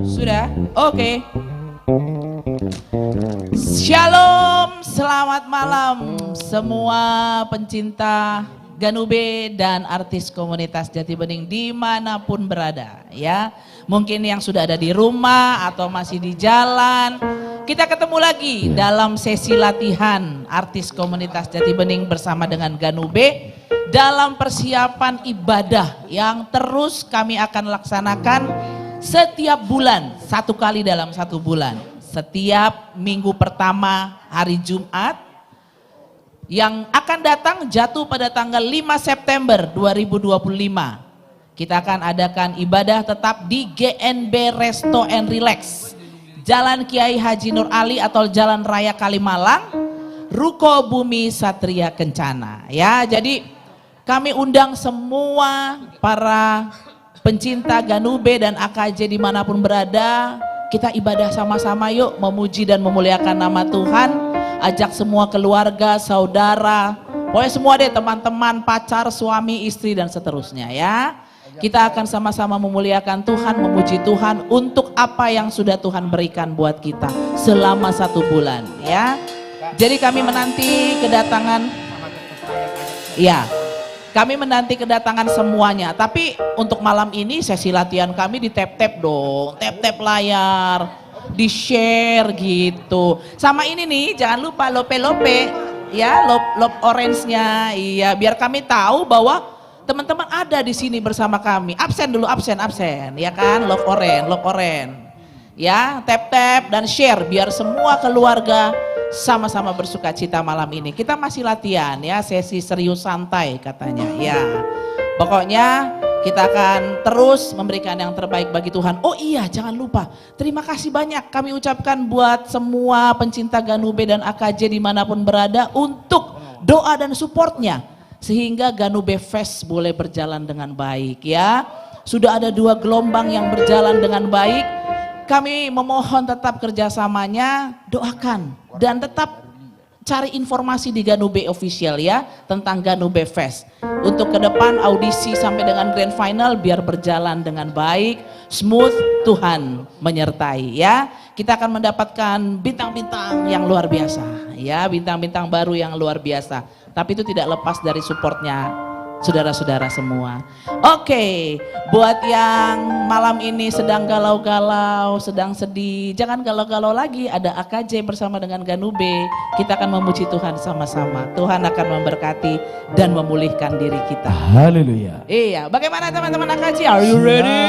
Sudah? Oke. Shalom, selamat malam semua pencinta Ganube dan artis komunitas Jati Bening dimanapun berada ya. Mungkin yang sudah ada di rumah atau masih di jalan. Kita ketemu lagi dalam sesi latihan artis komunitas Jati Bening bersama dengan Ganube dalam persiapan ibadah yang terus kami akan laksanakan setiap bulan, satu kali dalam satu bulan. Setiap minggu pertama hari Jumat yang akan datang jatuh pada tanggal 5 September 2025. Kita akan adakan ibadah tetap di GNB Resto and Relax, Jalan Kiai Haji Nur Ali atau Jalan Raya Kalimalang, Ruko Bumi Satria Kencana. Ya, jadi kami undang semua para pencinta Ganube dan AKJ dimanapun berada. Kita ibadah sama-sama yuk, memuji dan memuliakan nama Tuhan. Ajak semua keluarga, saudara, pokoknya semua deh, teman-teman, pacar, suami, istri dan seterusnya ya. Kita akan sama-sama memuliakan Tuhan, memuji Tuhan untuk apa yang sudah Tuhan berikan buat kita selama 1 bulan ya. Jadi kami menanti kedatangan, ya, kami menanti kedatangan semuanya. Tapi untuk malam ini sesi latihan kami di tap-tap dong, tap-tap layar, di share gitu. Sama ini nih, jangan lupa lope-lope ya, lop orange-nya. Iya, biar kami tahu bahwa teman-teman ada di sini bersama kami. Absen dulu, absen ya kan, love orange. Ya, tap-tap dan share biar semua keluarga sama-sama bersuka cita malam ini. Kita masih latihan ya, sesi serius santai katanya ya. Pokoknya kita akan terus memberikan yang terbaik bagi Tuhan. Oh iya, jangan lupa, terima kasih banyak kami ucapkan buat semua pencinta Ganube dan AKJ dimanapun berada untuk doa dan supportnya, sehingga Ganube Fest boleh berjalan dengan baik ya. Sudah ada 2 gelombang yang berjalan dengan baik. Kami memohon tetap kerjasamanya, doakan dan tetap cari informasi di Ganube Official ya tentang Ganube Fest. Untuk ke depan audisi sampai dengan grand final biar berjalan dengan baik, smooth, Tuhan menyertai ya. Kita akan mendapatkan bintang-bintang yang luar biasa ya, bintang-bintang baru yang luar biasa. Tapi itu tidak lepas dari supportnya saudara-saudara semua. Oke, buat yang malam ini sedang galau-galau, sedang sedih, jangan galau-galau lagi, ada AKJ bersama dengan Ganube. Kita akan memuji Tuhan sama-sama. Tuhan akan memberkati dan memulihkan diri kita. Haleluya. Iya, bagaimana teman-teman AKJ? Are you ready?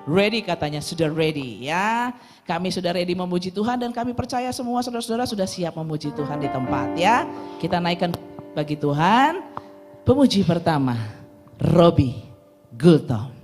Ready katanya, sudah ready ya. Kami sudah ready memuji Tuhan dan kami percaya semua saudara-saudara sudah siap memuji Tuhan di tempat ya. Kita naikkan bagi Tuhan. Pemuji pertama, Robi Gultom.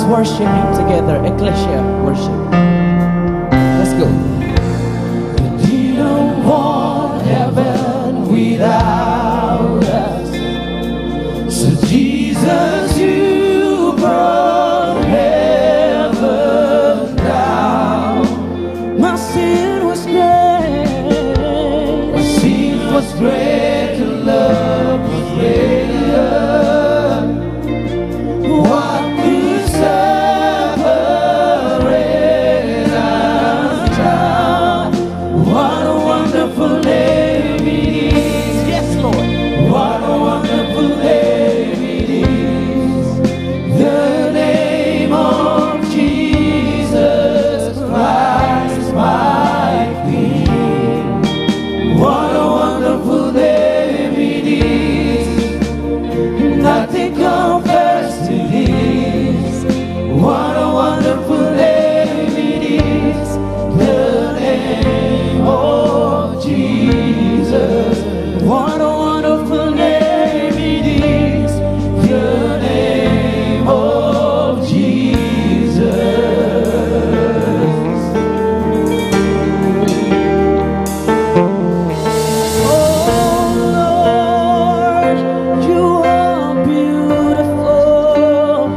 Worship Him together, Ecclesia worship. Let's go. without us. So Jesus, you brought heaven down. My sin was great. My sin was great, your love was greater. What could separate us now? What a wonderful name it is. Yes, Lord. What a wonderful name it is. The name of Jesus Christ, my King. What a wonderful name it is. Nothing compares to this. What a wonderful name it is. The name of Jesus. What a wonderful name it is. The name of Jesus. Oh Lord, you are beautiful.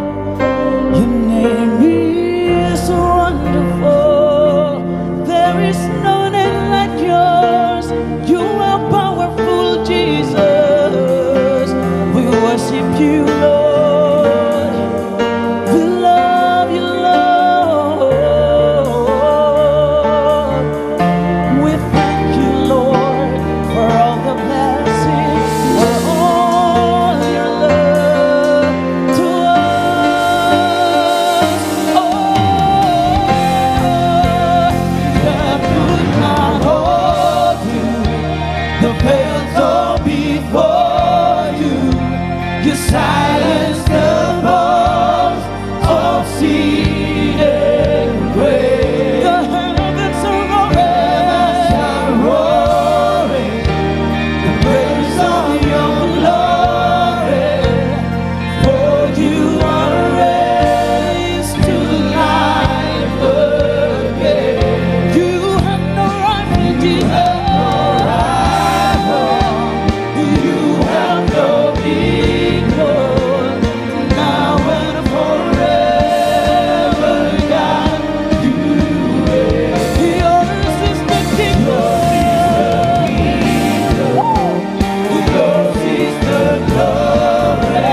Your name is wonderful. There is no name like yours. You are powerful, Jesus. We worship you, Lord. We love you, Lord. We thank you, Lord, for all the blessings, for all your love to us. Oh, that could not hold you. The veils are before you. You silence the bones of sin and grave. The heavens are roaring. The praise of your glory. For you are raised to life again. You have no rival, Jesus. You have no equal. Now and forever, God, you reign. Yours is the kingdom. Yours is the glory.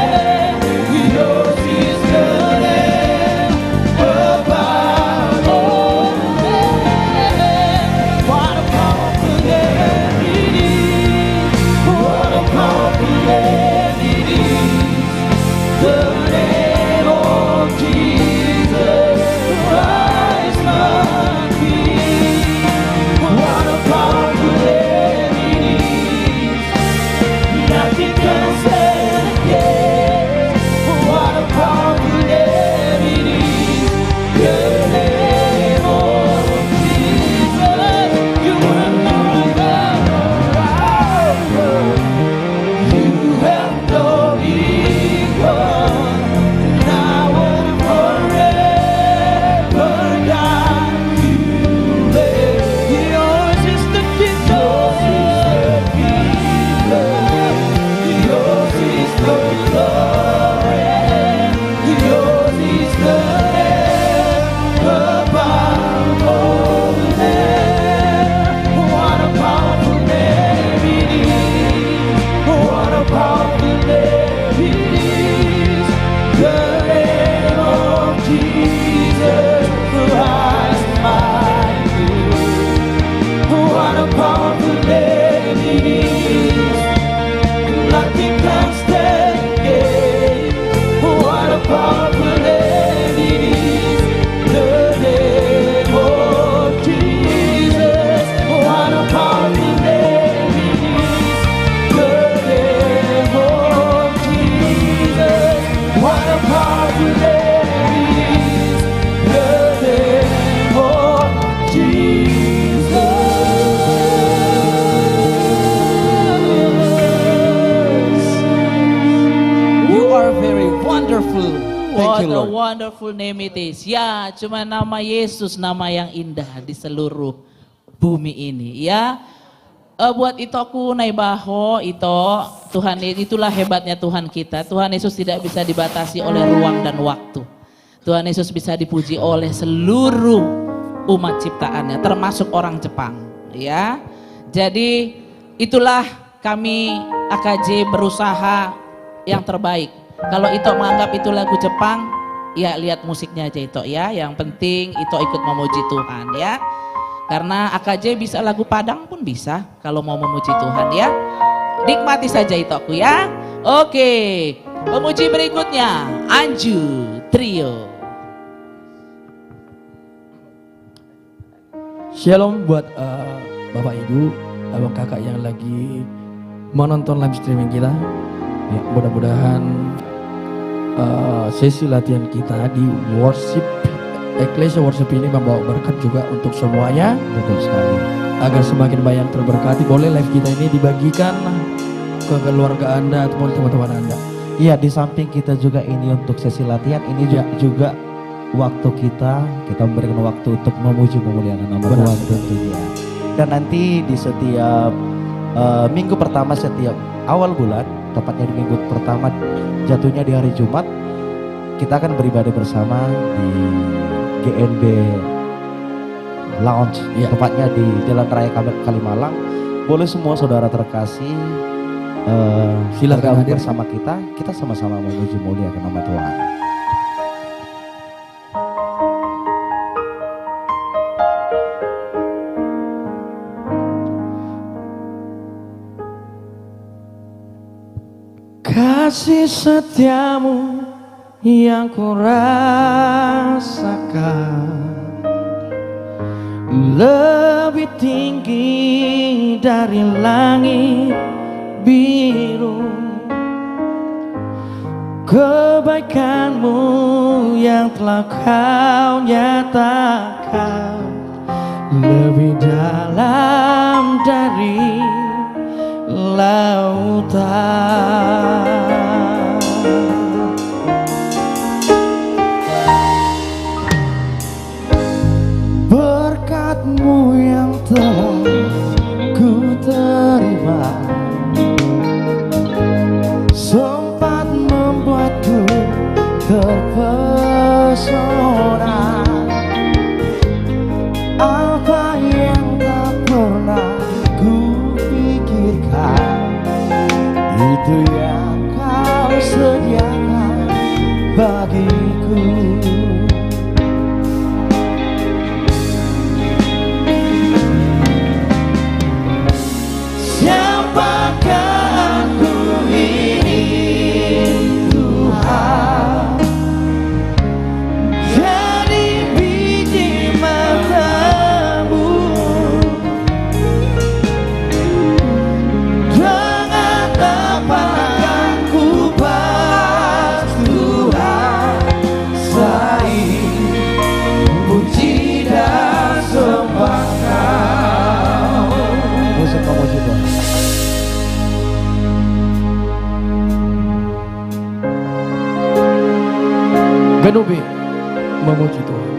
Yours is the name above all names. What a powerful name it is. What a powerful name it is. The name of Jesus Christ, my King. What a powerful name it is. Nothing can stand against. What a powerful name it is. The name of Jesus. You have no rival. You have no equal. Now and forever, God, you reign. Yours is the kingdom. Yours is the glory. Yours is the name above all names. What a powerful name it is. What a powerful name it is. The name of Jesus Christ, my King. What a powerful name it is. Nothing can stand against. What a powerful name it is. The name of Jesus. What a powerful name it is. The name of Jesus. What a powerful name it is. The name of Jesus. You are very wonderful. Thank What you, a Lord. wonderful name it is. Ya, cuma nama Yesus, nama yang indah di seluruh bumi ini. Ya, Buat itu aku naibaho itu Tuhan, itulah hebatnya Tuhan kita. Tuhan Yesus tidak bisa dibatasi oleh ruang dan waktu. Tuhan Yesus bisa dipuji oleh seluruh umat ciptaannya, termasuk orang Jepang, ya. Jadi itulah kami AKJ berusaha yang terbaik. Kalau itu menganggap itu lagu Jepang, ya lihat musiknya aja itu ya. Yang penting itu ikut memuji Tuhan ya. Karena AKJ bisa lagu Padang pun bisa kalau mau memuji Tuhan ya. Nikmati saja itu aku ya. Oke, pemuji berikutnya Anju Trio. Shalom buat Bapak Ibu, abang kakak yang lagi menonton live streaming kita. Ya, mudah-mudahan sesi latihan kita di worship Ecclesia Worship ini membawa berkat juga untuk semuanya. Betul sekali. Agar semakin banyak terberkati, boleh live kita ini dibagikan ke keluarga Anda ataupun teman-teman Anda. Iya, di samping kita juga ini untuk sesi latihan, ini juga waktu kita memberikan waktu untuk memuji memuliakan nama Tuhan tentunya. Dan nanti di setiap minggu pertama setiap awal bulan, tepatnya di minggu pertama jatuhnya di hari Jumat, kita akan beribadah bersama di GNB Lounge, tepatnya di Jalan Raya Kalimalang. Boleh semua saudara terkasih silakan bersama kita sama-sama memuji muliakan nama Tuhan. Kasih setiamu yang ku rasakan lebih tinggi dari langit biru. Kebaikanmu yang telah kau nyatakan lebih dalam dari lautan. Berkatmu yang telah ku terima sempat membuatku terpesona. Apa yang tak pernah ku pikirkan, itu yang kau sediakan bagiku. Siapakah aku ini Tuhan, jadi biji matamu. Dengan apa akan ku balas Tuhan selain puji dan sembah Kau. Musik memuji Tuhan. Ganubi memuji Tuhan.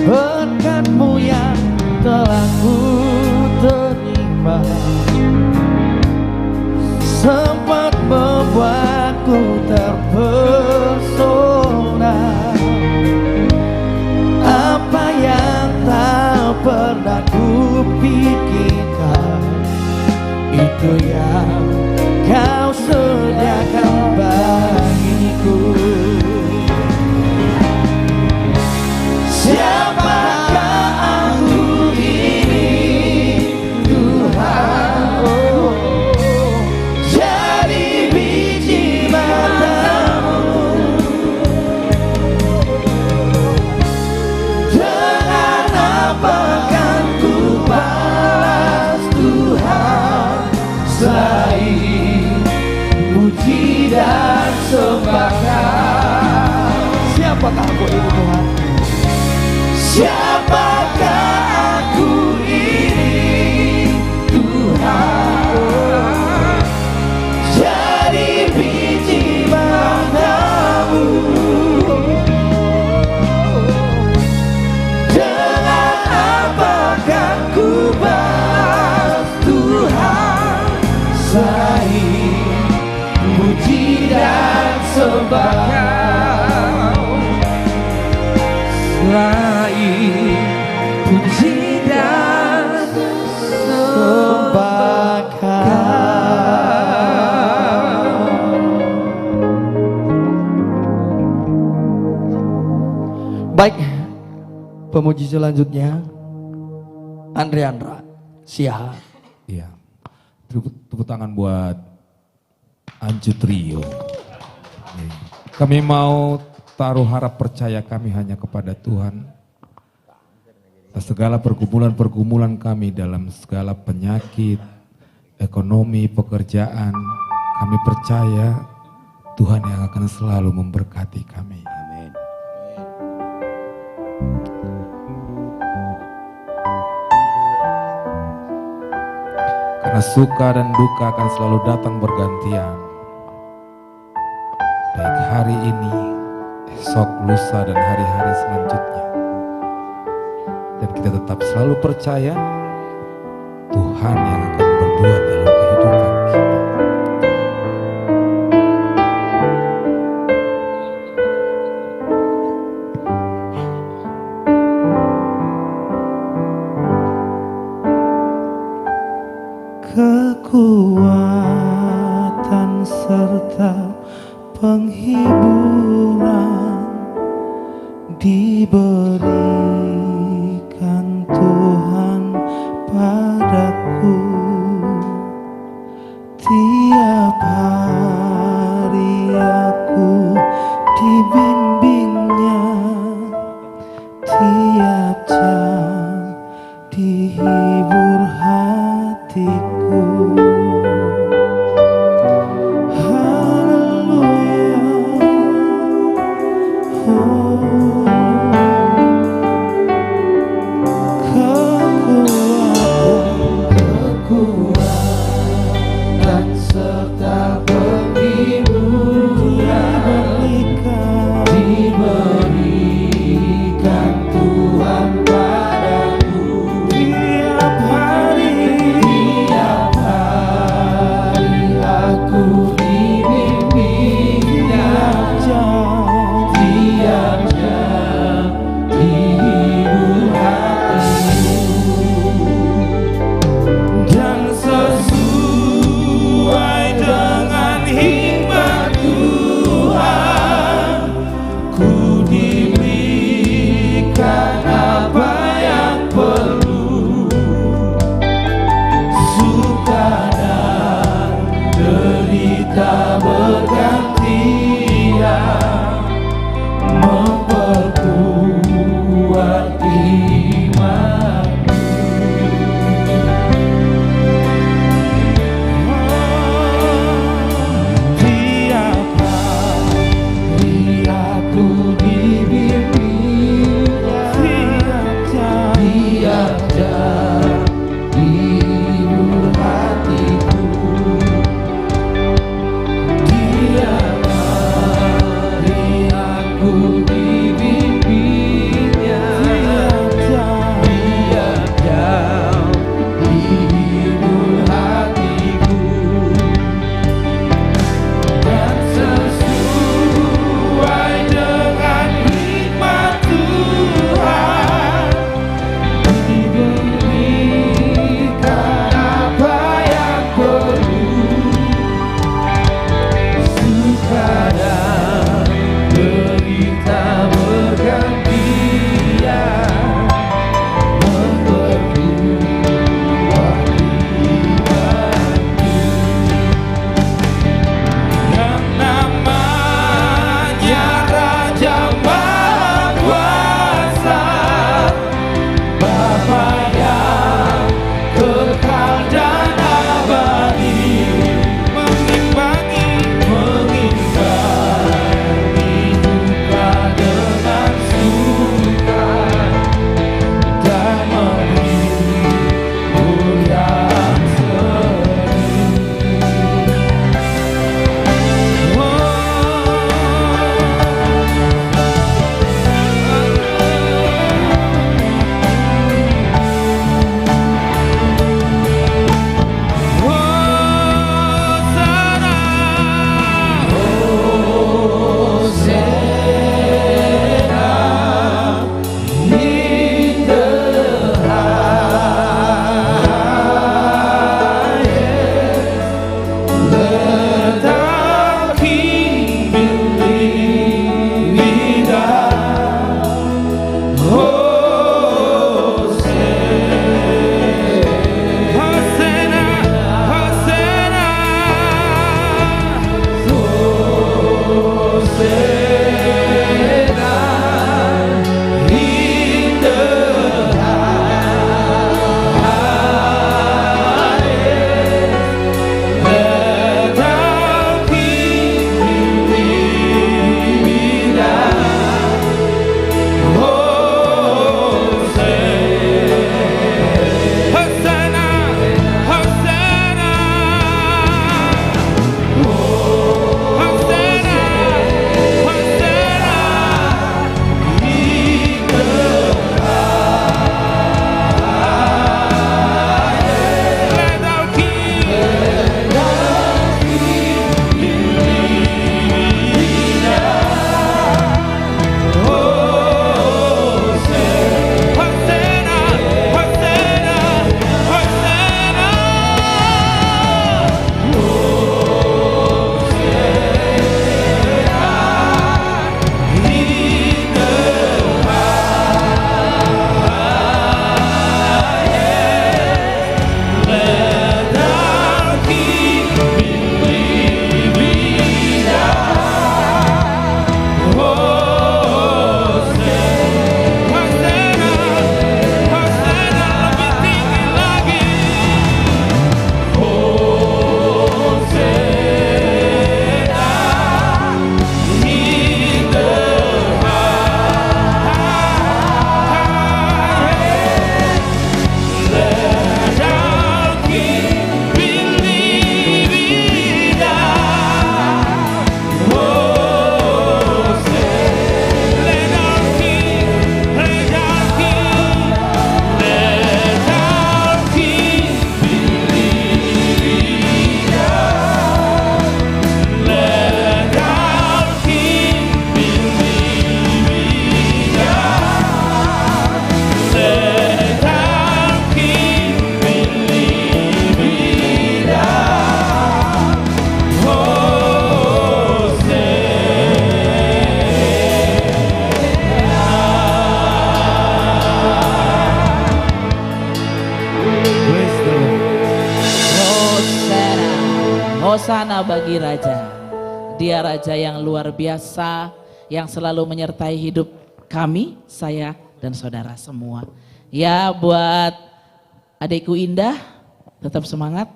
Berkatmu yang telah ku terima sempat membuatku terpesona. Apa yang tak pernah ku pikirkan, itu yang kau sediakan bagiku. Siapakah aku ini Tuhan, jadi biji matamu. Dengan apa kan ku balas Tuhan selain pemuji selanjutnya Andriandra Siahaan. Iya. Tepuk tangan buat Anju Trio. Kami mau taruh harap percaya kami hanya kepada Tuhan. Segala pergumulan-pergumulan kami dalam segala penyakit, ekonomi, pekerjaan, kami percaya Tuhan yang akan selalu memberkati kami. Amin. Karena suka dan duka akan selalu datang bergantian. Baik hari ini, esok, lusa, dan hari-hari selanjutnya. Dan kita tetap selalu percaya Tuhan yang akan berbuat dalam kehidupan kita. Kekuatan serta penghiburan diberikan Tuhan padaku. Tiap hari aku dibimbingnya, tiap jam dihibur hatiku. menjadi raja. Dia raja yang luar biasa, yang selalu menyertai hidup kami, saya dan saudara semua. Ya, buat adikku Indah, tetap semangat.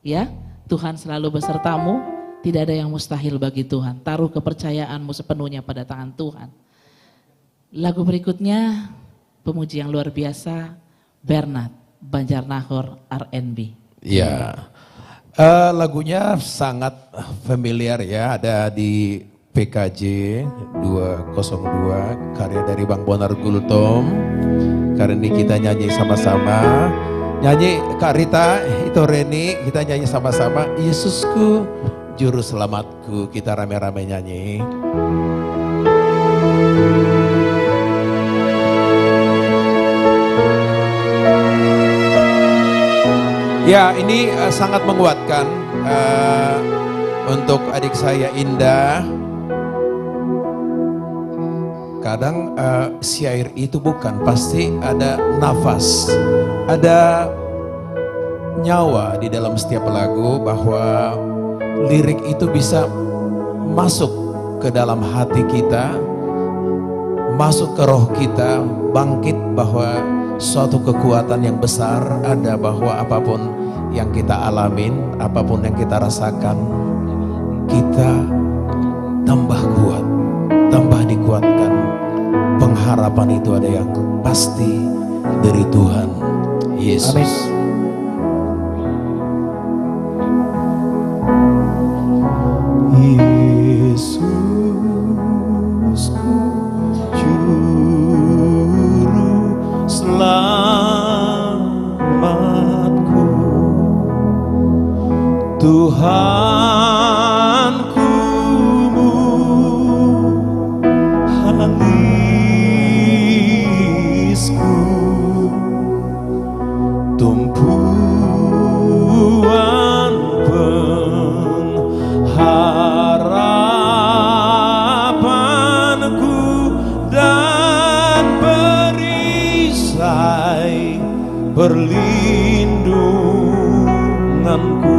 Ya, Tuhan selalu besertamu. Tidak ada yang mustahil bagi Tuhan. Taruh kepercayaanmu sepenuhnya pada tangan Tuhan. Lagu berikutnya, pemuji yang luar biasa, Bernard Banjarnagor R&B. Ya, lagunya sangat familiar ya, ada di PKJ 202, karya dari Bang Bonar Gultom. Karena ini kita nyanyi sama-sama, nyanyi Kak Rita, itu Reni, kita nyanyi sama-sama, Yesusku, Juru Selamatku, kita rame-rame nyanyi. Ya, ini sangat menguatkan untuk adik saya Indah. Kadang syair itu bukan, pasti ada nafas, ada nyawa di dalam setiap lagu, bahwa lirik itu bisa masuk ke dalam hati kita, masuk ke roh kita, bangkit bahwa suatu kekuatan yang besar ada, bahwa apapun yang kita alamin, apapun yang kita rasakan, kita tambah kuat, tambah dikuatkan. Pengharapan itu ada yang pasti dari Tuhan Yesus. Amin. Yesusku, Juru Selamatku, Tuhanku, alisku, tumpuan pengharapanku dan perisai perlindunganku.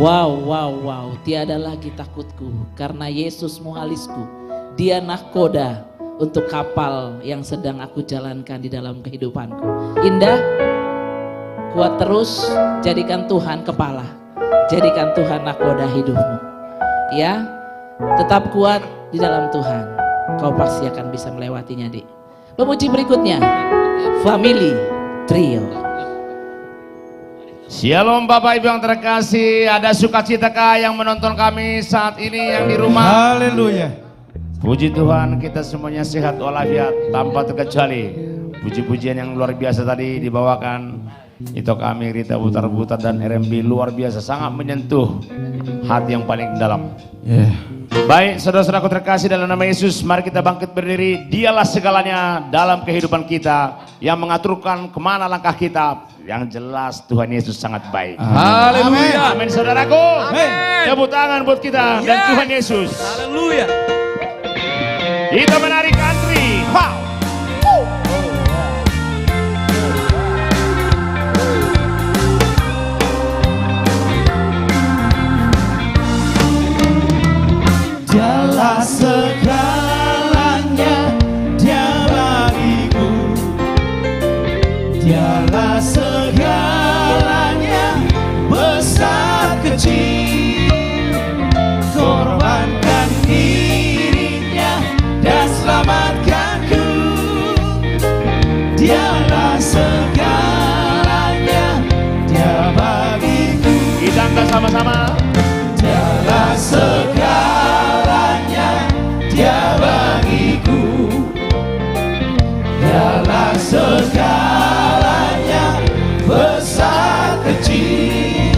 Wow, tiada lagi takutku karena Yesus muhalisku. Dia nahkoda untuk kapal yang sedang aku jalankan di dalam kehidupanku. Indah, kuat terus, jadikan Tuhan kepala, jadikan Tuhan nahkoda hidupmu. Ya, tetap kuat di dalam Tuhan, kau pasti akan bisa melewatinya, Dik. Pemuji berikutnya, Family Trio. Shalom Bapak Ibu yang terkasih, ada sukacitakah yang menonton kami saat ini yang di rumah? Haleluya. Puji Tuhan, kita semuanya sehat walafiat tanpa terkecuali. Puji-pujian yang luar biasa tadi dibawakan itu kami Rita Butar-Butar dan RMB luar biasa, sangat menyentuh hati yang paling dalam. Baik, saudara-saudaraku terkasih dalam nama Yesus, mari kita bangkit berdiri. Dialah segalanya dalam kehidupan kita, yang mengaturkan kemana langkah kita. Yang jelas Tuhan Yesus sangat baik. Haleluya. Amin saudaraku. Amin. Tepuk tangan buat kita dan Tuhan Yesus. Haleluya. Kita menari country. Wow. Dialah segalanya, Dia bagiku. Dialah segalanya, besar kecil. Korbankan dirinya dan selamatkanku. Dialah segalanya, Dia bagiku. Kita angkat sama-sama. Dialah segalanya, Dia bagiku. Dialah segalanya, besar kecil.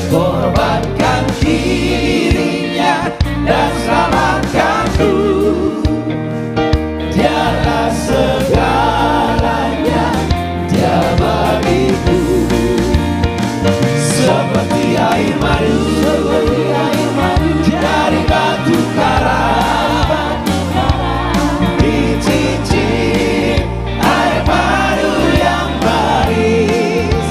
Korbankan dirinya dan selamatkanku. Dialah segalanya, Dia bagiku. Seperti air madu dari batu karang, dicicip air madu yang manis.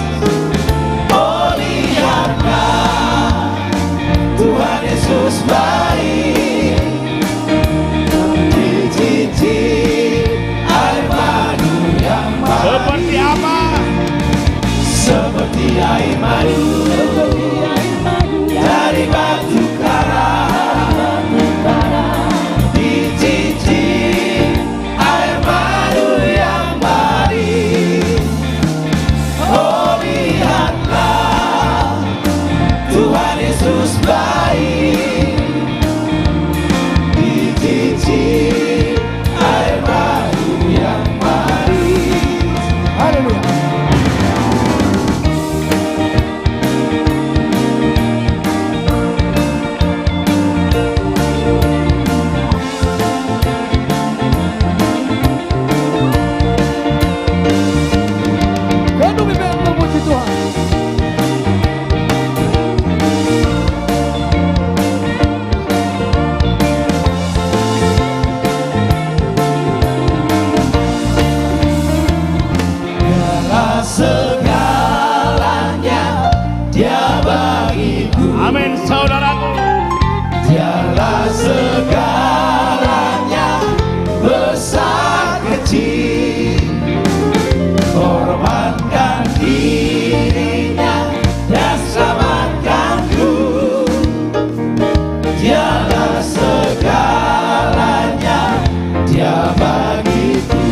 Oh lihatlah, Tuhan Yesus baik. Dicicip air madu yang manis. Seperti apa? Seperti air madu dari batu karang, dicicip air madu yang manis. Oh lihatlah, Tuhan Yesus baik. Dicicip air madu yang manis. Haleluya. Dialah segalanya, Dia bagiku. Amin saudaraku. Dialah segalanya, besar kecil. Korbankan dirinya dan selamatkanku. Dialah segalanya, Dia bagiku.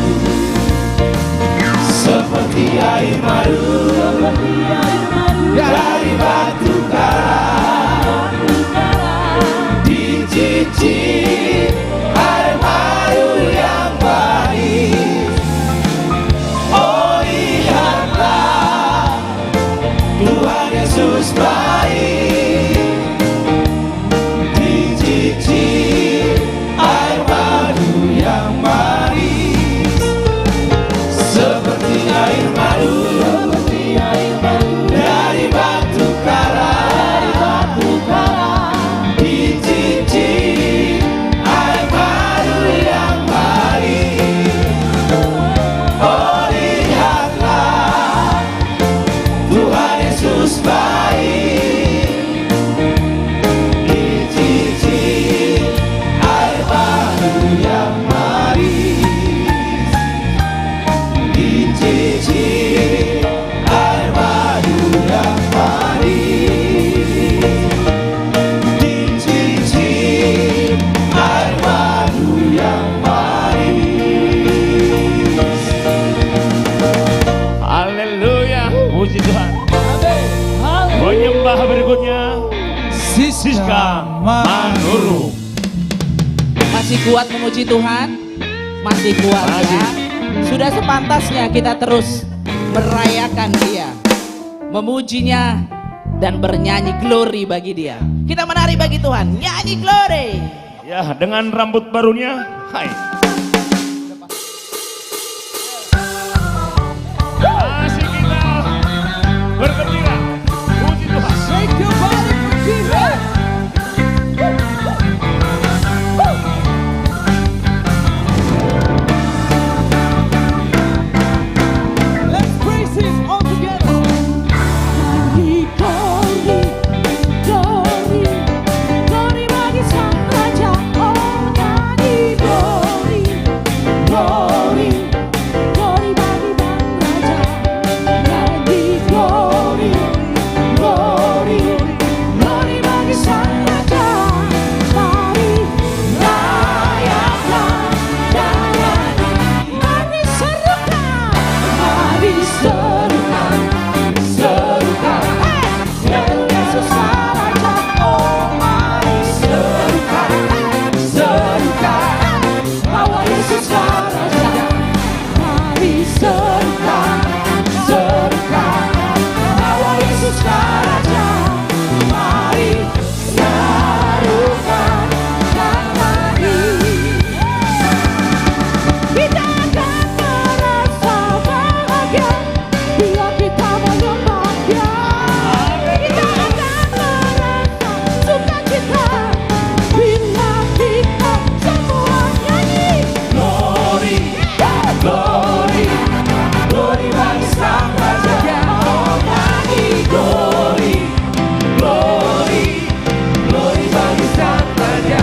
Seperti air madu dari batu karang, dicicip air madu yang manis. Oh lihatlah, Tuhan Yesus baik. Dicicip air madu yang manis. Seperti air madu dari batu karang, dicicip air madu yang manis. Oh lihatlah, Tuhan Yesus baik. berikutnya Siska Manuru. Masih kuat memuji Tuhan? Masih kuat ya. Sudah sepantasnya kita terus merayakan Dia, memujinya dan bernyanyi glory bagi Dia. Kita menari bagi Tuhan, nyanyi glory. Ya, dengan rambut barunya. Hai. Masih kita bergembira. Puji Tuhan. Shake your body for Jesus. Let's praise Him all together. Glory, glory, glory, glory bagi Sang Raja. Oh, nyanyi glory, glory, glory bagi Sang Raja. Nyanyi glory, glory, glory bagi Sang Raja. Mari rayakan dan nyanyi. Mari serukan, mari serukan, serukan. Seru Yesus Raja. Oh, mari serukan, serukan. Bawa Yesus Raja. Mari serukan, serukan. Bawa Yesus Raja. Mari serukan dan nyanyi. Kita akan merasa bahagia bila kita menyembah Dia. Kita akan merasa sukacita bila kita semua nyanyi. Glory, glory, glory bagi Sang Raja. Oh, nyanyi glory, glory, glory bagi Sang Raja.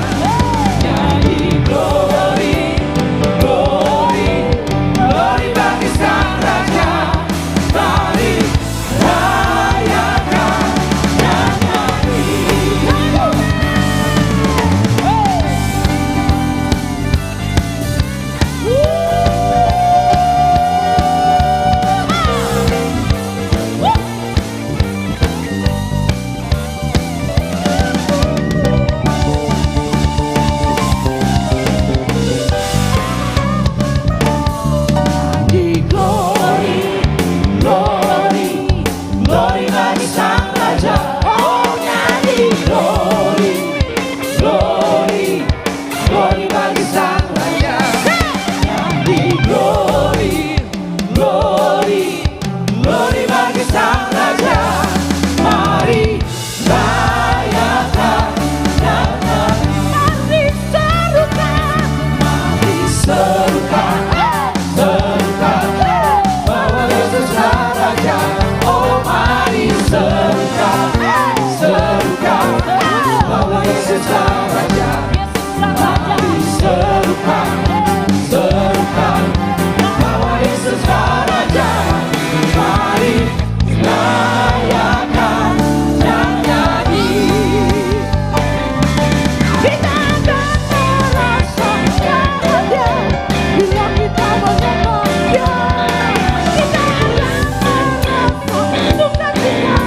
Nyanyi glory, glory, glory bagi Sang Raja. Mari rayakan dan nyanyi. Nyanyi glory, glory, glory bagi Sang Raja. Oh, nyanyi glory, glory, glory bagi Sang Raja. Nyanyi glory, glory, glory bagi Sang Raja. Mari rayakan dan nyanyi. Mari serukan, mari serukan, serukan. Bawa Yesus Raja. Oh, mari serukan, serukan. Bawa Yesus Raja. Mari serukan, serukan. Bawa Yesus Raja. Mari rayakan dan nyanyi. Kita akan merasa bahagia bila kita menyembah Dia. Kita akan merasa sukacita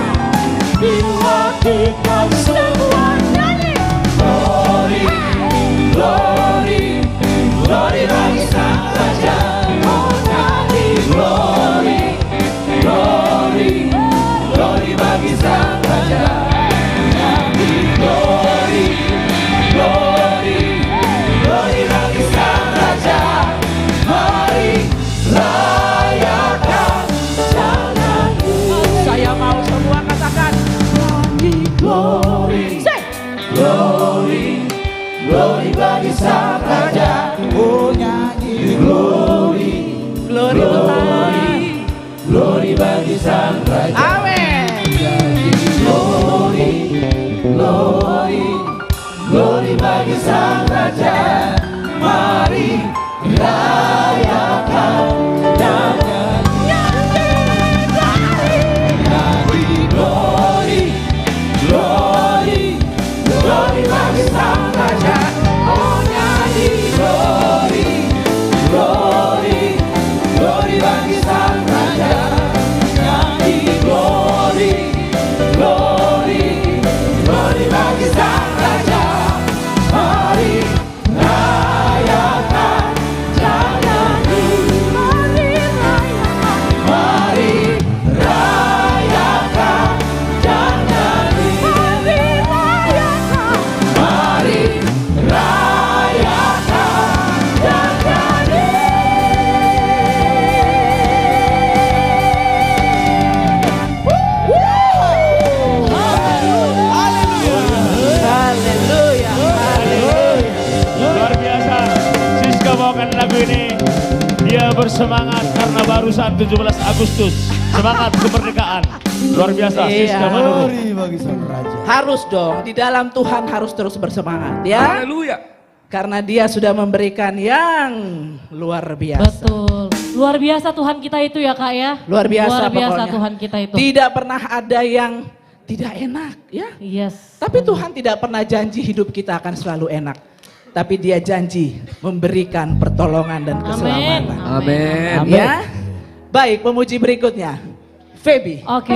bila kita semua nyanyi. Glory, glory, glory bagi Sang Raja. Oh, nyanyi glory, glory, glory bagi Sang Raja. Nyanyi glory, glory, glory bagi Sang Raja. Mari rayakan dan nyanyi. Saya mau semua katakan nyanyi glory, glory, glory bagi Sang Raja. Oh, nyanyi glory, Glory Tuhan. glory bagi Sang Raja. Amin. Glory, glory, glory bagi Sang Raja. Mari rayakan dan nyanyi. Nyanyi glory, glory, glory bagi Sang Raja. Oh, nyanyi glory, glory, glory bagi 17 Agustus. Semangat kemerdekaan. Luar biasa Iya. Siska Manurung. Glory bagi Sang Raja. Harus dong, di dalam Tuhan harus terus bersemangat ya. Haleluya. Karena dia sudah memberikan yang luar biasa. Betul. Luar biasa Tuhan kita itu ya Kak ya. Luar biasa Luar biasa pokoknya. Tuhan kita itu. Tidak pernah ada yang tidak enak ya. Yes. Tapi Tuhan tidak pernah janji hidup kita akan selalu enak. Tapi dia janji memberikan pertolongan dan Amin. keselamatan. Amin. Ya. Baik, pemuji berikutnya. Feby. Oke.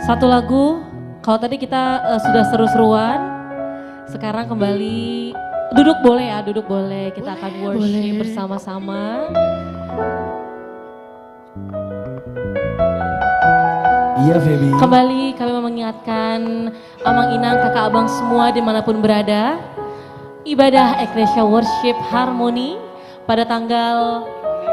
Satu lagu. Kalau tadi kita sudah seru-seruan, sekarang kembali duduk boleh ya, duduk boleh. Kita akan worship bersama-sama. Iya Feby. Kembali kami mengingatkan Amang Inang, kakak abang semua dimanapun berada. Ibadah Ecclesia Worship Harmony pada tanggal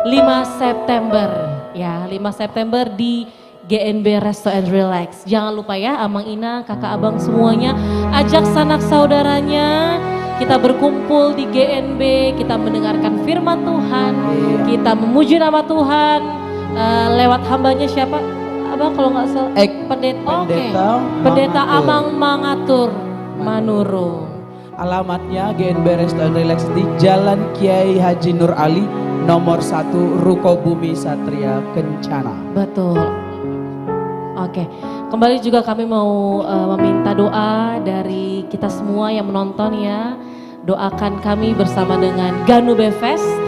5 September. Ya, 5 September di GNB Resto and Relax. Jangan lupa ya Amang Inang, kakak abang semuanya. Ajak sanak saudaranya. Kita berkumpul di GNB, kita mendengarkan firman Tuhan. Kita memuji nama Tuhan lewat hambanya siapa? Abang kalau nggak salah pendeta, pendeta Amang Mangatur Manurung. Alamatnya GNB Resto and Relax di Jalan Kiai Haji Nur Ali nomor 1 Ruko Bumi Satria Kencana. Betul. Oke, kembali juga kami mau meminta doa dari kita semua yang menonton ya. Doakan kami bersama dengan Ganube Fest.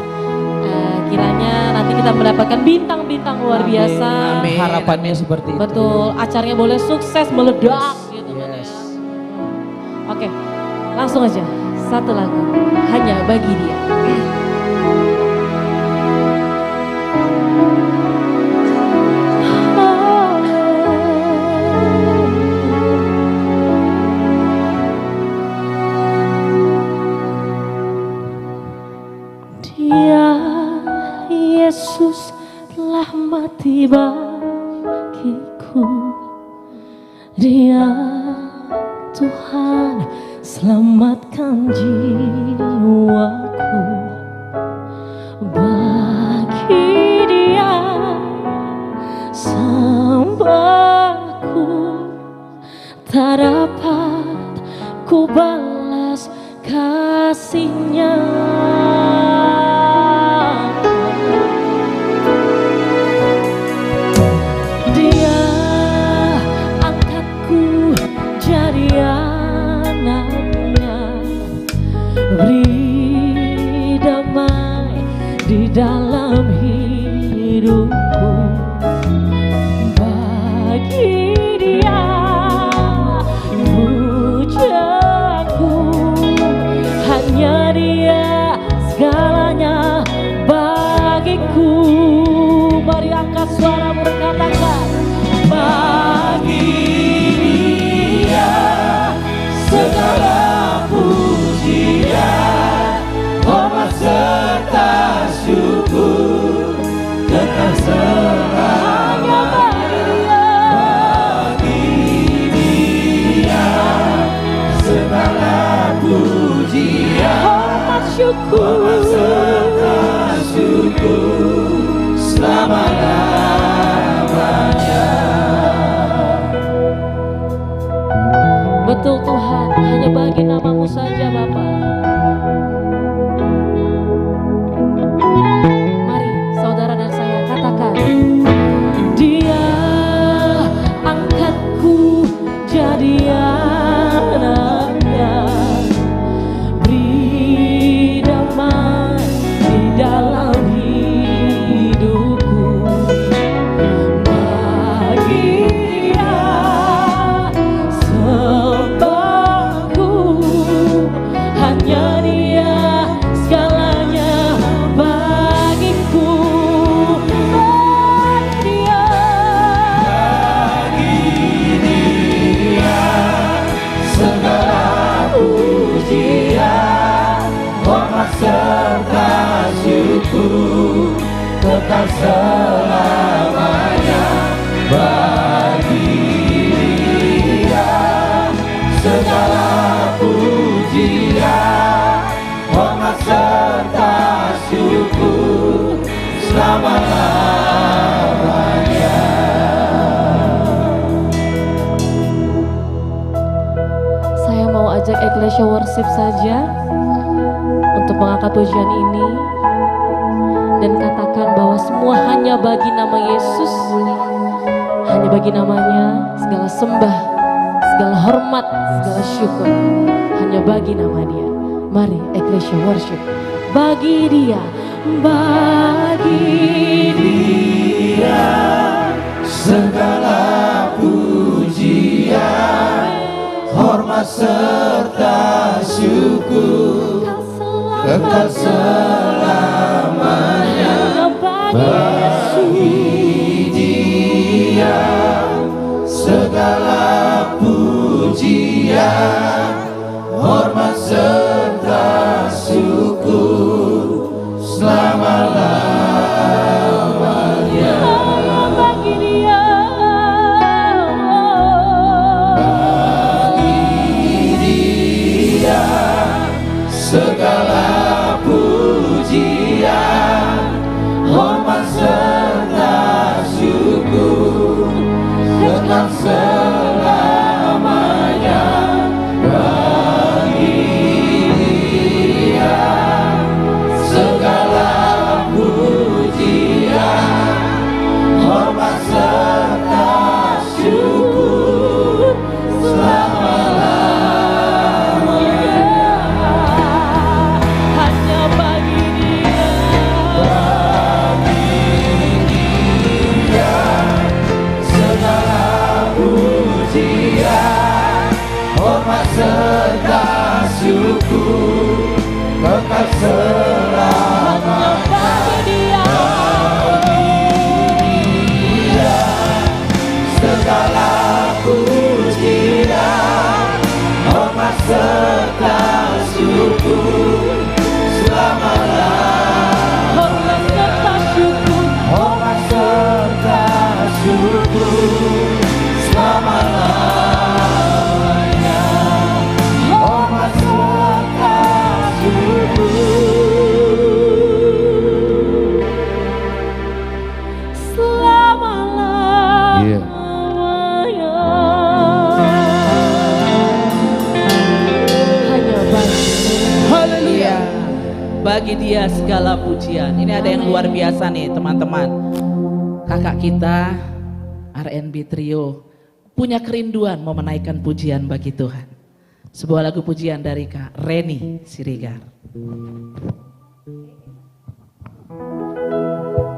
Kiranya nanti kita mendapatkan bintang-bintang luar biasa. Amin. Harapannya seperti itu. Betul, acaranya boleh sukses, meledak gitu kan ya. Oke, langsung aja satu lagu hanya bagi dia. Dia Yesus telah mati bagiku. Dia Tuhan selamatkan jiwaku. Bagi dia sembahku, tak dapat ku balas kasihnya. Dia angkatku jadi anaknya, beri damai di dalam hidupku. Bagi dia pujaanku, hanya dia segalanya bagiku. Mari angkat suara berkatakan, bagi dia segala pujian, hormat serta syukur kekal selamanya. Bagi dia segala pujian, hormat serta syukur selama-lamanya. Betul Tuhan, hanya bagi namamu saja Bapa. Mari saudara dan saya katakan, dia angkatku jadi anaknya, beri damai di dalam hidupku. Bagi dia sembahku, hanya dia segalanya bagiku. Bagi dia segala pujian, hormat serta syukur kekal selamanya. Bagi dia segala pujian, hormat serta syukur selama Eklesia Worship saja untuk mengangkat pujian ini dan katakan bahwa semua hanya bagi nama Yesus, hanya bagi namanya segala sembah, segala hormat, segala syukur hanya bagi nama Dia. Mari Eklesia Worship. Bagi Dia, segala pujian, hormat serta syukur kekal selamanya bagi Dia. Segala pujian, hormat serta syukur selama-lamanya bagi Dia. Segala pujian, hormat serta syukur kekal selamanya bagi Dia. Segala pujian, hormat serta syukur selama-lamanya. Hanya bagi Dia. Segala pujian, hormat serta syukur kekal selamanya bagi Dia. Segala pujian, hormat serta syukur selama-lamanya. Hormat serta syukur. Hormat serta syukur selama-lamanya. Hormat serta syukur Selama-lamanya. Hanya bagi Haleluya. Bagi Dia segala pujian. Ini ada yang luar biasa nih teman-teman. Kakak kita R&B Trio punya kerinduan mau menaikkan pujian bagi Tuhan. Sebuah lagu pujian dari Kak Reni Sirigar.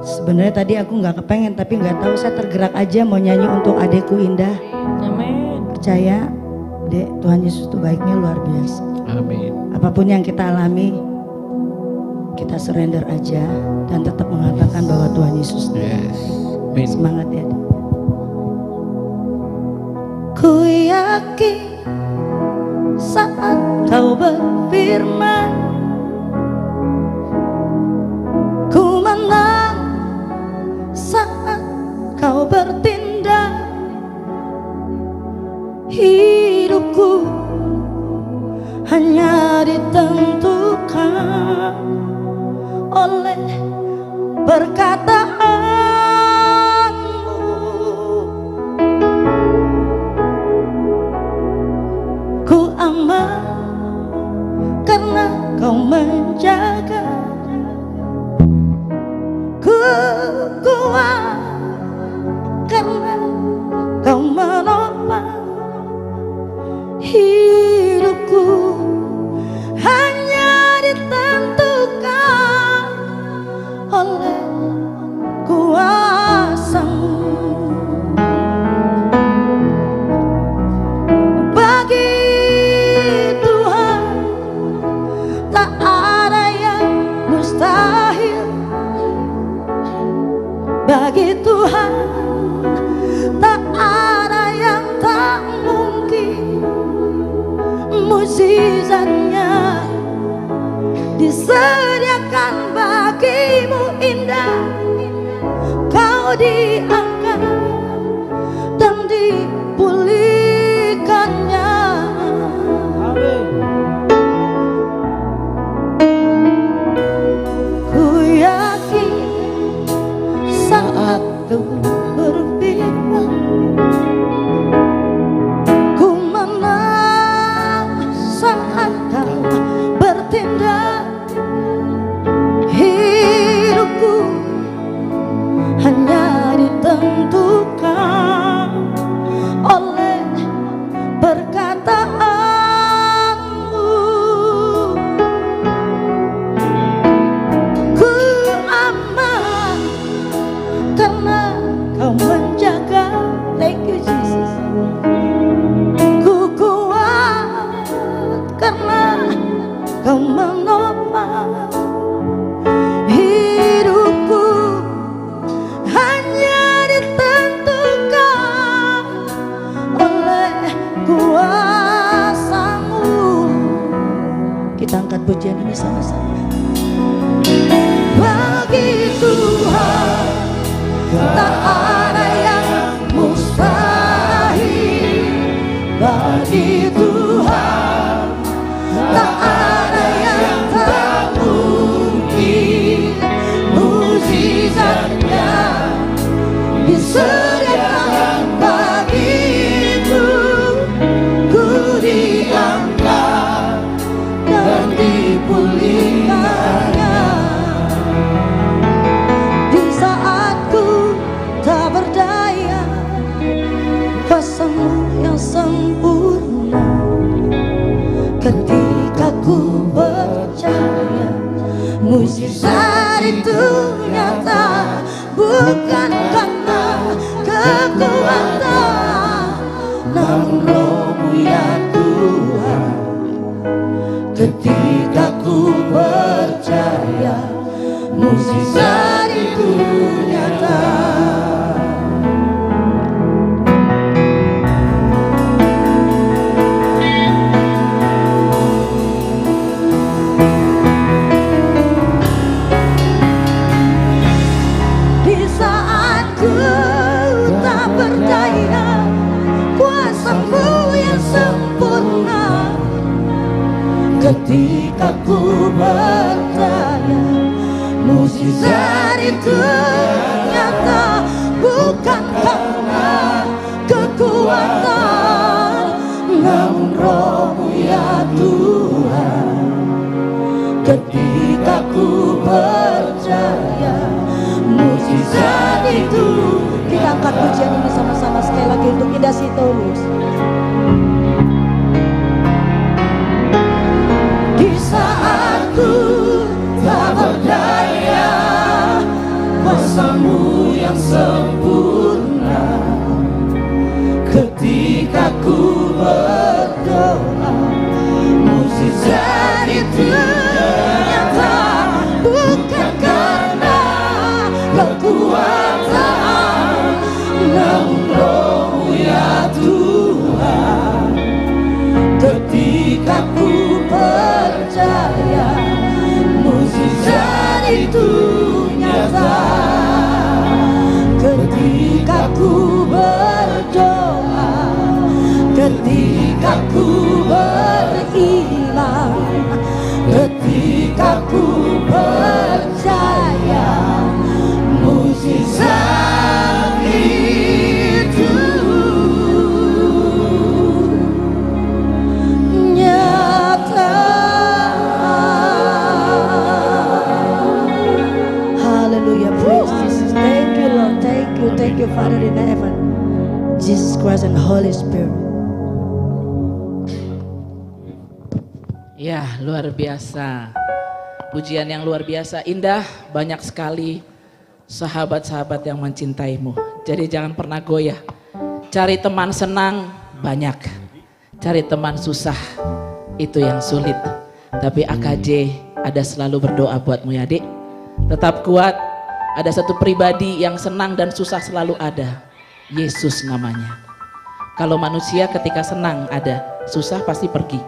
Sebenarnya tadi aku nggak kepengen, tapi nggak tahu, saya tergerak aja mau nyanyi untuk adekku Indah. Amin. Percaya, Dek, Tuhan Yesus itu baiknya luar biasa. Amin. Apapun yang kita alami, kita surrender aja dan tetap mengatakan bahwa Tuhan Yesus. Amin. Semangat ya. Dek. Ku yakin saat kau berfirman, ku menang saat kau bertindak. Hidupku hanya ditentukan oleh perkataanmu. Ku aman karena kau menjaga. Ku kuat karena kau menopang. Hidupku hanya ditentukan oleh kuasa-Mu. Bagi Tuhan tak ada yang mustahil. Bagi Tuhan tak ada yang tak mungkin. Mukjizatnya disediakan bagimu indah. Kau diangkat dan dipulihkannya. Ku yakin saat kau berfirman, ku menang saat ini sama-sama. Bagi Tuhan tak ada yang mustahil. Bagi Tuhan tak ada yang tak mungkin. Mujizatnya disediakan bagiku. Ku diangkat dan dipulihkannya. Di saat ku tak berdaya, kuasa-Mu yang sempurna. Ketika ku percaya, mujizat itu nyata. Bukan karena kekuatan, namun Roh-Mu ya Tuhan. Ketika ku percaya, mujizat itu nyata. Di saat ku tak berdaya, kuasa-Mu yang sempurna. Ketika ku percaya, mujizat itu nyata. Bukan karena kekuatan, namun Roh-Mu ya Tuhan. Ketika ku percaya, mujizat itu. Kita angkat pujian ini sama-sama sekali lagi untuk Indah Sitorus. Di saat ku tak berdaya, kuasa-Mu yang sempurna. Ketika ku berdoa, mujizat itu nyata. Bukan karena kekuatan, namun Roh-Mu ya Tuhan. Ketika ku percaya, mujizat itu nyata. Ketika ku berdoa, ketika ku beriman, ketika ku percaya, mujizat itu nyata. Hallelujah, praise Jesus. Thank you Lord, thank you Father in heaven, Jesus Christ and Holy Spirit. Ya, luar biasa. Pujian yang luar biasa, indah, banyak sekali sahabat-sahabat yang mencintaimu. Jadi jangan pernah goyah. Cari teman senang banyak, cari teman susah itu yang sulit. Tapi AKJ ada selalu berdoa buatmu ya Dik. Tetap kuat, ada satu pribadi yang senang dan susah selalu ada. Yesus namanya. Kalau manusia ketika senang ada, susah pasti pergi.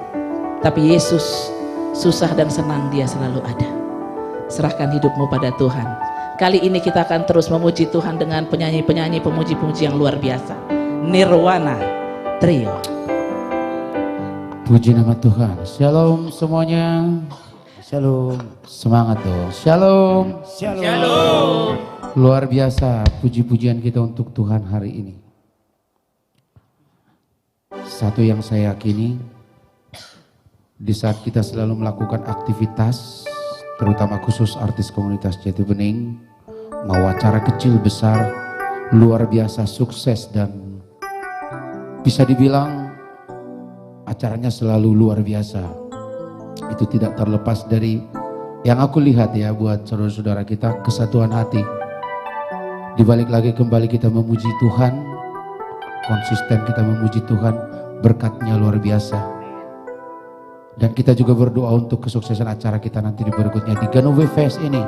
Tapi Yesus susah dan senang dia selalu ada. Serahkan hidupmu pada Tuhan. Kali ini kita akan terus memuji Tuhan dengan penyanyi-penyanyi pemuji-pemuji yang luar biasa. Nirwana Trio. Puji nama Tuhan. Shalom semuanya. Shalom. Semangat dong. Shalom. Shalom. Luar biasa puji-pujian kita untuk Tuhan hari ini. Satu yang saya yakini, di saat kita selalu melakukan aktivitas, terutama khusus artis komunitas Jati Bening, mau acara kecil besar, luar biasa sukses dan bisa dibilang acaranya selalu luar biasa. Itu tidak terlepas dari yang aku lihat ya buat saudara-saudara kita, kesatuan hati. Dibalik lagi kembali kita memuji Tuhan, konsisten kita memuji Tuhan, berkatnya luar biasa. Dan kita juga berdoa untuk kesuksesan acara kita nanti di berikutnya di Ganove Fest ini.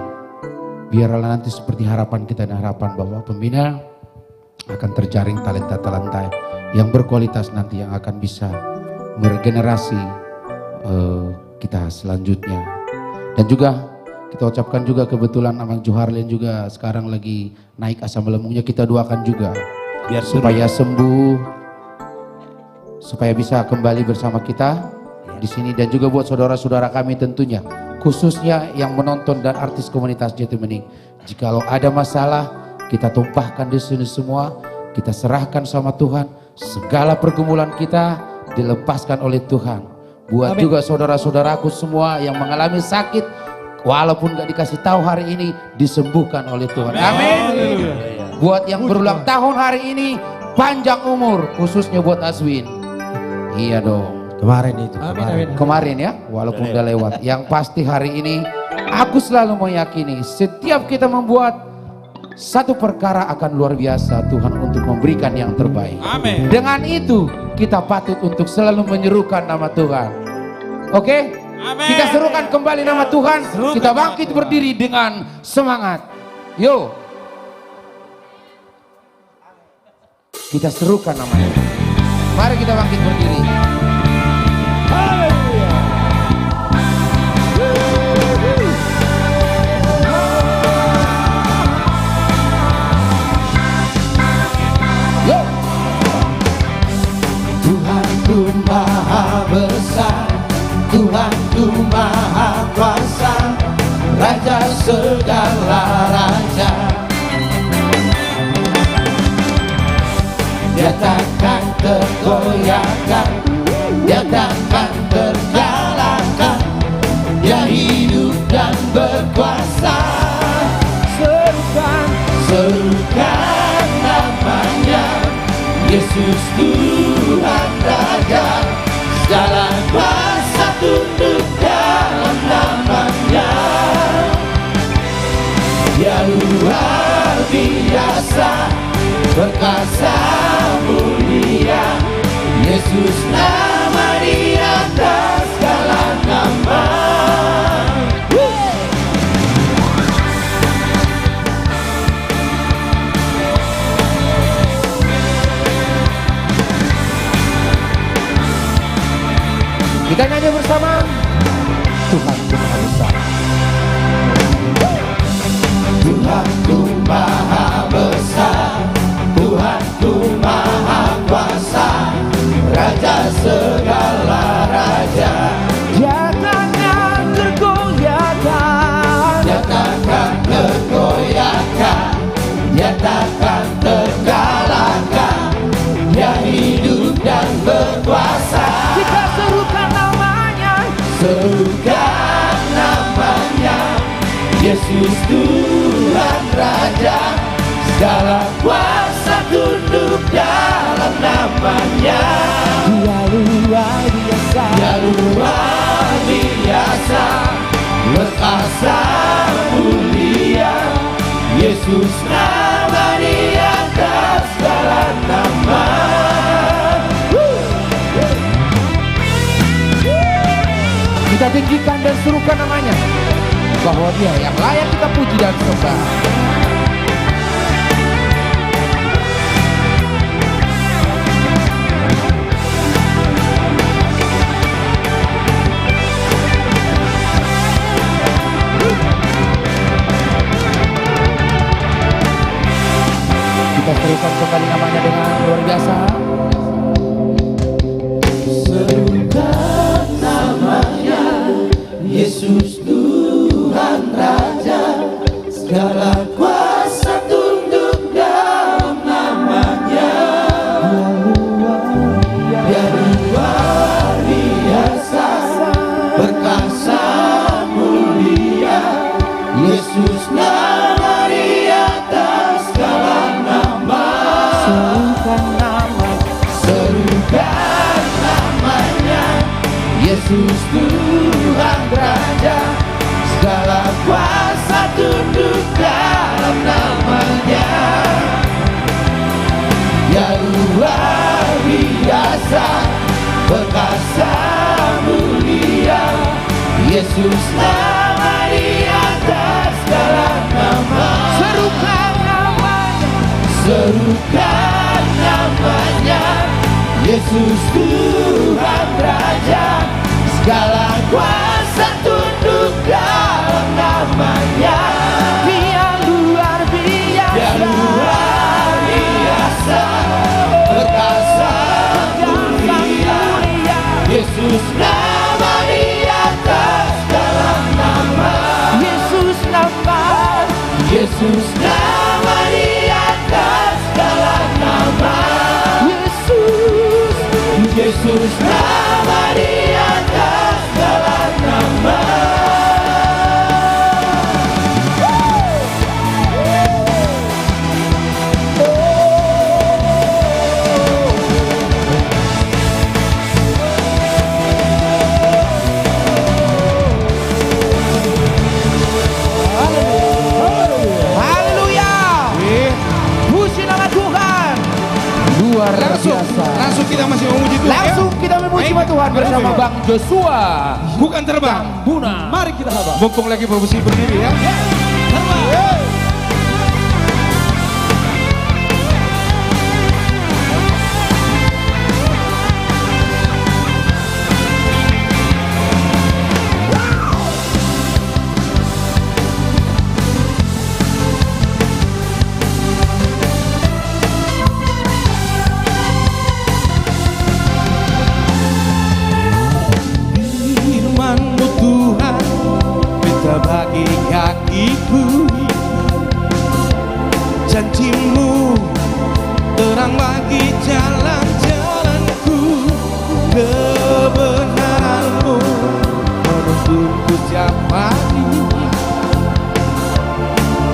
Biarlah nanti seperti harapan kita dan harapan bahwa pembina akan terjaring talenta-talenta yang berkualitas nanti yang akan bisa meregenerasi kita selanjutnya. Dan juga kita ucapkan juga kebetulan Amang Joharlin juga sekarang lagi naik asam lambungnya, kita doakan juga Biar supaya sembuh, supaya bisa kembali bersama kita di sini. Dan juga buat saudara-saudara kami tentunya, khususnya yang menonton dan artis komunitas Jatibening, jikalau ada masalah kita tumpahkan di sini semua, kita serahkan sama Tuhan, segala pergumulan kita dilepaskan oleh Tuhan. Buat juga saudara-saudaraku semua yang mengalami sakit, walaupun gak dikasih tahu hari ini, disembuhkan oleh Tuhan. Amin. Buat yang berulang tahun hari ini, panjang umur, khususnya buat Aswin. Iya dong. Kemarin itu. Kemarin ya, walaupun udah lewat. Yang pasti hari ini, aku selalu meyakini setiap kita membuat satu perkara akan luar biasa, Tuhan untuk memberikan yang terbaik. Amin. Dengan itu kita patut untuk selalu menyerukan nama Tuhan. Oke? Amin. Kita serukan kembali nama Tuhan. Serukan Kita nama bangkit Tuhan. berdiri dengan semangat. Yo. Kita serukan namanya. Mari kita bangkit berdiri. Yo. Tuhanku maha besar, Tuhanku maha kuasa, Raja segala raja. Dia takkan tergoyahkan, dia takkan terkalahkan, dia hidup dan berkuasa. Serukan namanya, Yesus Tuhan Raja, segala kuasa tunduk dalam namanya. Dia luar biasa, perkasa mulia, Yesus nama di atas segala nama. Kita nyanyi bersama. Tuhanku maha besar. Tuhanku maha besar, Tuhanku maha kuasa, Raja segala raja. Dia takkan tergoyahkan, dia takkan tergoyahkan, dia takkan terkalahkan, dia hidup dan berkuasa. Kita serukan namanya, serukan namanya, Yesus Tuhan Raja, segala kuasa tunduk dalam namanya. Dia luar biasa, dia luar biasa, perkasa mulia, Yesus nama di atas segala nama. Kita tinggikan dan serukan namanya, bahwa dia yang layak kita puji dan sembah. Kita serukan kembali namanya dengan luar biasa. Serukan namanya, Yesus Tuhan Raja, segala kuasa tunduk dalam namanya. Dia luar biasa, perkasa mulia, Yesus nama di atas segala nama. Serukan namanya, Yesus Tuhan Raja, segala kuasa tunduk dalam namanya. Dia luar biasa, perkasa mulia, Yesus nama di atas segala nama. Serukan namanya, serukan namanya, Yesus Tuhan Raja, segala kuasa tunduk dalam Yesus nama di atas segala nama. Yesus, Yesus nama di atas segala nama. Langsung kita masih memuji Tuhan. Langsung kita memuji Tuhan bersama Bang Joshua. Bukan terbang. Buna. Mari kita habang. Mumpung lagi posisi berdiri ya. Firman-Mu Tuhan, pita bagi kakiku. Janji-Mu terang bagi jalan-jalanku. Kebenaran-Mu menuntunku setiap hari.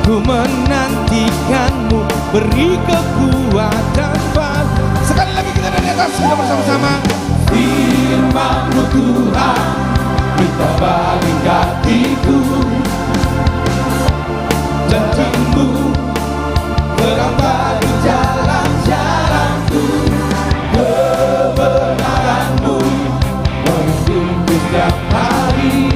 Ku menantikan-Mu, beri kekuatan baru. Sekali lagi kita dari atas, kita bersama-sama. Firman-Mu Tuhan, pita bagi kakiku. Janji-Mu terang bagi jalan-jalanku. Kebenaran-Mu menuntunku setiap hari.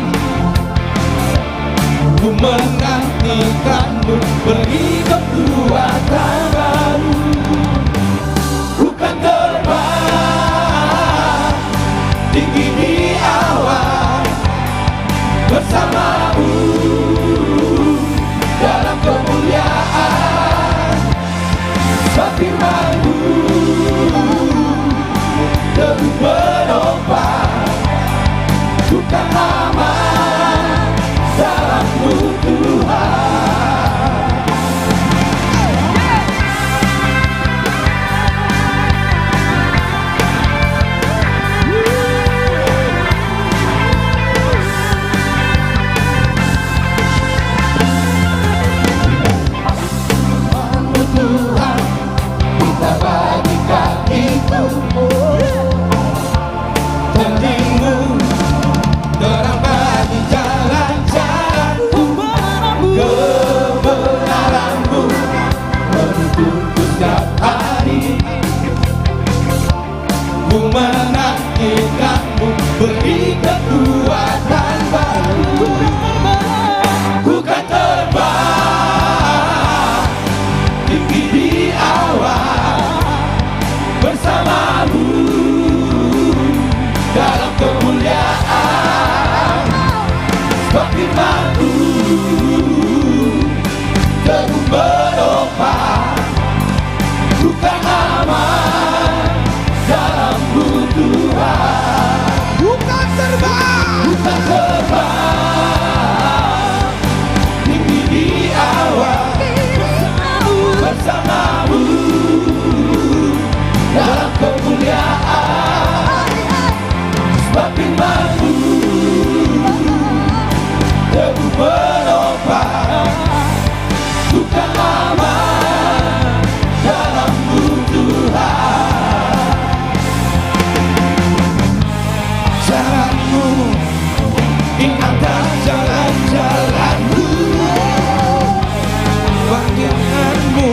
Ku menantikan-Mu, beri kekuatan baru. Bukan terbang tinggi di awan, bersama-Mu dalam kemuliaan. Firman-Mu teguh menopang, bukan aman dalam-Mu Tuhan. Tuhan, kita bagi kakiku. Janji-Mu terang bagi jalan-jalanku. Kebenaran-Mu menuntunku setiap hari. Ku menantikan-Mu, beri kekuatan baru. Bukan terbang tinggi di awan, bersama-Mu dalam kemuliaan. Sebab firman-Mu teguh menopang, bukan aman dalam-Mu Tuhan. Bukan terbang tinggi di awan, bersama-Mu dalam kemuliaan. Sebab firman-Mu teguh menopang, bukan aman dalam-Mu Tuhan. Jalan-Mu ingatlah jalan-jalan-Mu. Bagian-Mu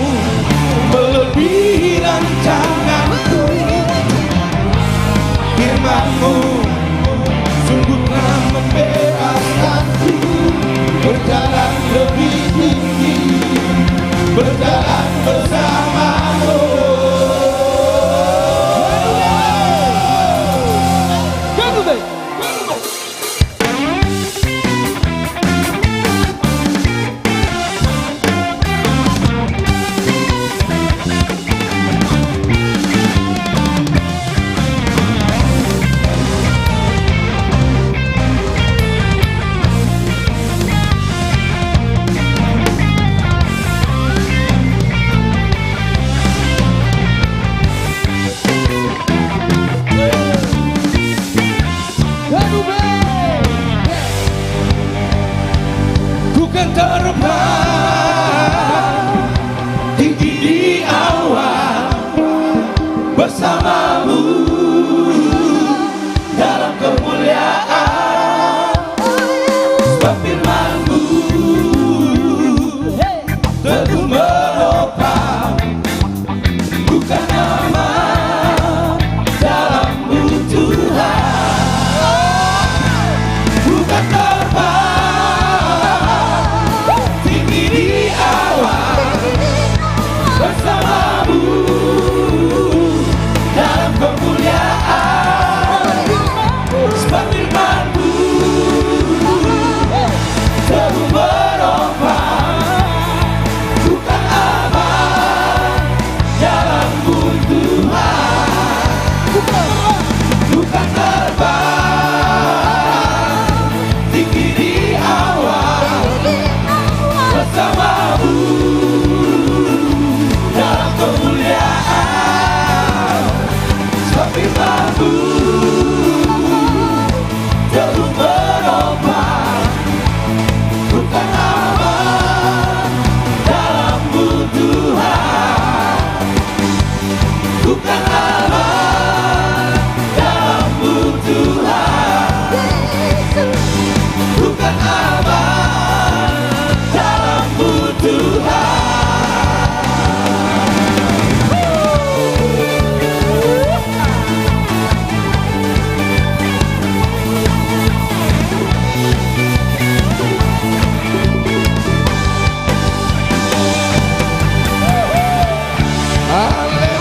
melebihi rancangan-Ku. kan terbang tinggi di awan bersamamu dalam kemuliaan. Sebab firman-Mu teguh menopang, bukan aman dalam-Mu Tuhan. Bukan terbang tinggi di awan bersama-Mu dalam kemuliaan. Sebab firman-Mu teguh menopang, bukan aman dalam-Mu Tuhan. Bukan terbang tinggi di awan bersama-Mu dalam kemuliaan. Sebab firman-Mu teguh menopang, bukan aman dalam-Mu Tuhan. Bukan aman dalam-Mu Tuhan. Bukan aman dalam-Mu Tuhan.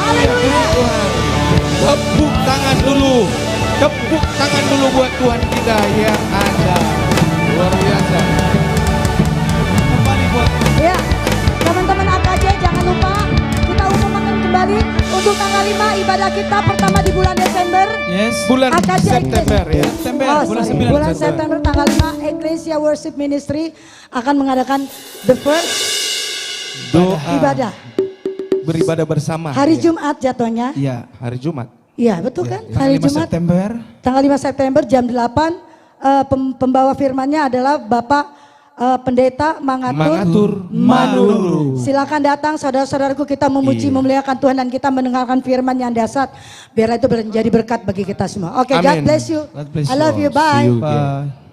Haleluya Tuhan. Tepuk tangan dulu. Tepuk tangan dulu buat Tuhan kita yang ada. Luar biasa. Kembali buat Ya, teman-teman AKJ jangan lupa kita umumkan kembali untuk tanggal 5 ibadah kita pertama di bulan Desember. Yes. Bulan AKJ September ya. Oh, sorry. Bulan September tanggal 5 Ecclesia Worship Ministry akan mengadakan the first Doa ibadah. beribadah bersama. Hari Jumat jatuhnya. Iya, hari Jumat. Iya, betul kan? Tanggal Hari 5 Jumat. September. Tanggal 5 September jam 8 pembawa firmannya adalah Bapak Pendeta Mangatur Manuru. Silakan datang saudara-saudaraku, kita memuji memuliakan Tuhan dan kita mendengarkan firman yang dahsyat. Biarlah itu menjadi berkat bagi kita semua. Oke, God Amin. bless you. God bless I love you. Bye. See you again.